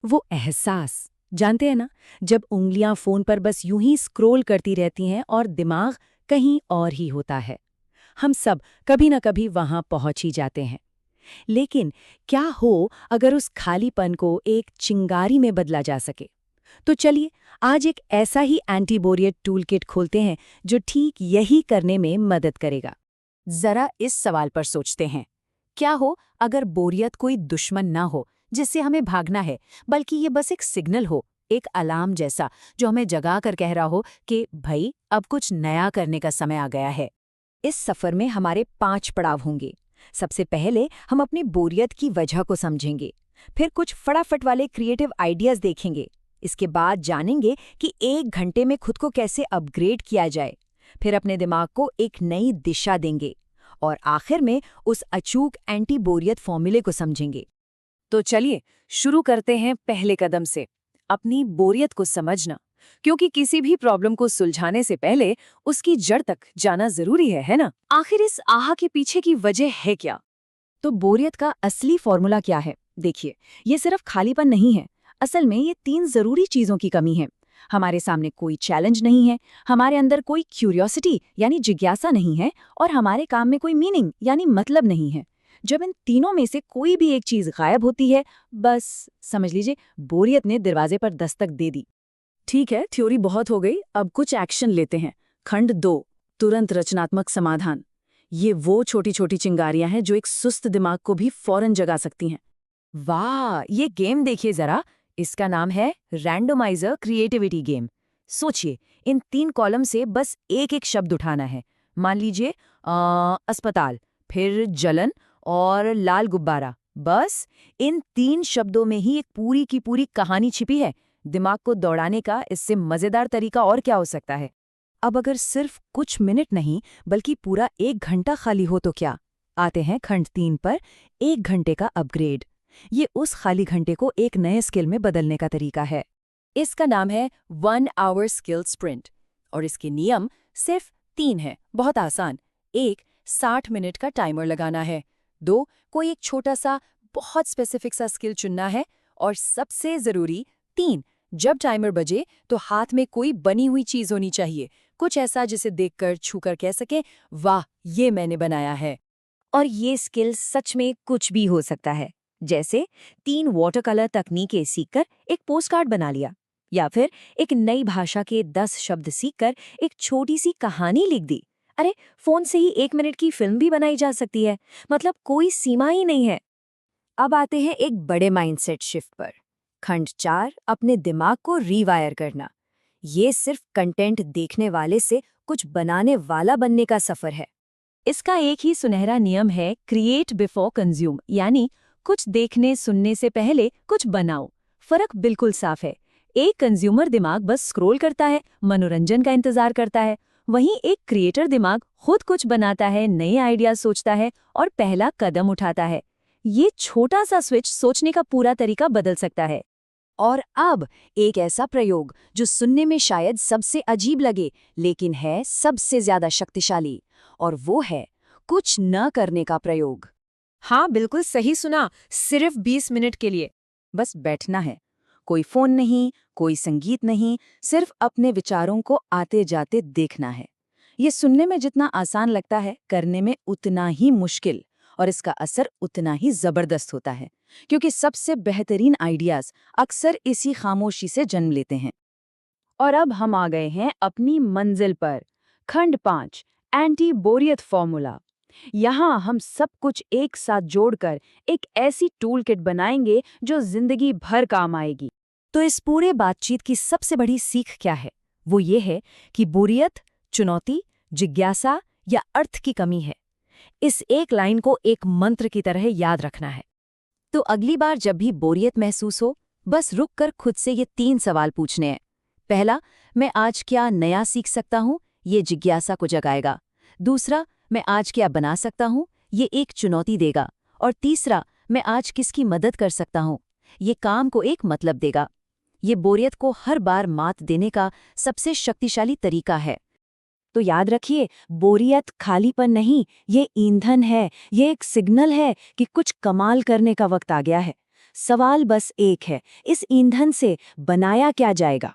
वो एहसास, जानते हैं ना, जब उंगलियां फोन पर बस यूं ही स्क्रॉल करती रहती हैं और दिमाग कहीं और ही होता है। हम सब कभी ना कभी वहां पहुंच ही जाते हैं। लेकिन क्या हो अगर उस खालीपन को एक चिंगारी में बदला जा सके? तो चलिए, आज एक ऐसा ही एंटी बोरियत टूल किट खोलते हैं जो ठीक यही करने में मदद करेगा। जरा इस सवाल पर सोचते हैं, क्या हो अगर बोरियत कोई दुश्मन ना हो जिससे हमें भागना है, बल्कि ये बस एक सिग्नल हो, एक अलार्म जैसा, जो हमें जगा कर कह रहा हो कि भाई अब कुछ नया करने का समय आ गया है। इस सफर में हमारे 5 पड़ाव होंगे। सबसे पहले हम अपनी बोरियत की वजह को समझेंगे, फिर कुछ फटाफट वाले क्रिएटिव आइडियाज देखेंगे। इसके बाद जानेंगे कि 1 घंटे में खुद को कैसे अपग्रेड किया जाए, फिर अपने दिमाग को एक नई दिशा देंगे और आखिर में उस अचूक एंटी बोरियत फॉर्मूले को समझेंगे। तो चलिए शुरू करते हैं पहले कदम से, अपनी बोरियत को समझना, क्योंकि किसी भी प्रॉब्लम को सुलझाने से पहले उसकी जड़ तक जाना जरूरी है ना? आखिर इस आह के पीछे की वजह है क्या? तो बोरियत का असली फॉर्मूला क्या है? देखिए, ये सिर्फ खालीपन नहीं है। असल में ये 3 जरूरी चीजों की कमी है। हमारे सामने कोई चैलेंज नहीं है, हमारे अंदर कोई क्यूरियोसिटी यानी जिज्ञासा नहीं है, और हमारे काम में कोई मीनिंग यानी मतलब नहीं है। जब इन तीनों में से कोई भी एक चीज गायब होती है, बस समझ लीजिए बोरियत ने दरवाजे पर दस्तक दे दी। ठीक है, थ्योरी बहुत हो गई, अब कुछ एक्शन लेते हैं। खंड 2, तुरंत रचनात्मक समाधान। ये वो छोटी छोटी चिंगारियां हैं जो एक सुस्त दिमाग को भी फौरन जगा सकती हैं। वाह, ये गेम देखिए जरा, इसका नाम है रैंडोमाइजर क्रिएटिविटी गेम। सोचिए, इन 3 कॉलम से बस एक एक शब्द उठाना है। मान लीजिए अस्पताल, फिर जलन और लाल गुब्बारा। बस इन 3 शब्दों में ही एक पूरी की पूरी कहानी छिपी है। दिमाग को दौड़ाने का इससे मजेदार तरीका और क्या हो सकता है? अब अगर सिर्फ कुछ मिनट नहीं बल्कि पूरा 1 घंटा खाली हो तो क्या? आते हैं खंड 3 पर, 1 घंटे का अपग्रेड। ये उस खाली घंटे को एक नए स्किल में बदलने का तरीका है। इसका नाम है 1 आवर स्किल स्प्रिंट, और इसके नियम सिर्फ 3 हैं, बहुत आसान। 1, 60 मिनट का टाइमर लगाना है। 2, कोई एक छोटा सा बहुत स्पेसिफिक सा स्किल चुनना है। और सबसे जरूरी 3, जब टाइमर बजे तो हाथ में कोई बनी हुई चीज होनी चाहिए, कुछ ऐसा जिसे देखकर छूकर कह सके, वाह ये मैंने बनाया है। और ये स्किल सच में कुछ भी हो सकता है, जैसे 3 वाटर कलर तकनीकें सीखकर एक पोस्टकार्ड बना लिया, या फिर एक नई भाषा के 10 शब्द सीखकर एक छोटी सी कहानी लिख दी। अरे, फोन से ही 1 मिनट की फिल्म भी बनाई जा सकती है। मतलब कोई सीमा ही नहीं है। अब आते हैं एक बड़े माइंडसेट शिफ्ट पर। खंड 4, अपने दिमाग को रीवायर करना। ये सिर्फ कंटेंट देखने वाले से कुछ बनाने वाला बनने का सफर है। इसका एक ही सुनहरा नियम है, क्रिएट बिफोर कंज्यूम, यानी कुछ देखने सुनने से पहले कुछ बनाओ। फर्क बिल्कुल साफ है। एक कंज्यूमर दिमाग बस स्क्रॉल करता है, मनोरंजन का इंतजार करता है। वहीं एक क्रिएटर दिमाग खुद कुछ बनाता है, नए आइडिया सोचता है और पहला कदम उठाता है। ये छोटा सा स्विच सोचने का पूरा तरीका बदल सकता है। और अब एक ऐसा प्रयोग जो सुनने में शायद सबसे अजीब लगे, लेकिन है सबसे ज्यादा शक्तिशाली, और वो है कुछ न करने का प्रयोग। हाँ, बिल्कुल सही सुना, सिर्फ 20 मिनट के लिए बस बैठना है। कोई फोन नहीं, कोई संगीत नहीं, सिर्फ अपने विचारों को आते जाते देखना है। ये सुनने में जितना आसान लगता है, करने में उतना ही मुश्किल, और इसका असर उतना ही जबरदस्त होता है, क्योंकि सबसे बेहतरीन आइडियाज अक्सर इसी खामोशी से जन्म लेते हैं। और अब हम आ गए हैं अपनी मंजिल पर। खंड 5, एंटी बोरियत फॉर्मूला। यहाँ हम सब कुछ एक साथ जोड़कर एक ऐसी टूल किट बनाएंगे जो जिंदगी भर काम आएगी। तो इस पूरे बातचीत की सबसे बड़ी सीख क्या है? वो ये है कि बोरियत, चुनौती, जिज्ञासा या अर्थ की कमी है। इस एक लाइन को एक मंत्र की तरह याद रखना है। तो अगली बार जब भी बोरियत महसूस हो, बस रुक कर खुद से ये 3 सवाल पूछने हैं। पहला, मैं आज क्या नया सीख सकता हूँ? ये जिज्ञासा को जगाएगा। दूसरा, मैं आज क्या बना सकता हूँ? ये एक चुनौती देगा। और तीसरा, मैं आज किसकी मदद कर सकता हूँ? ये काम को एक मतलब देगा। ये बोरियत को हर बार मात देने का सबसे शक्तिशाली तरीका है। तो याद रखिए, बोरियत खालीपन नहीं, ये ईंधन है, ये एक सिग्नल है कि कुछ कमाल करने का वक्त आ गया है। सवाल बस एक है, इस ईंधन से बनाया क्या जाएगा?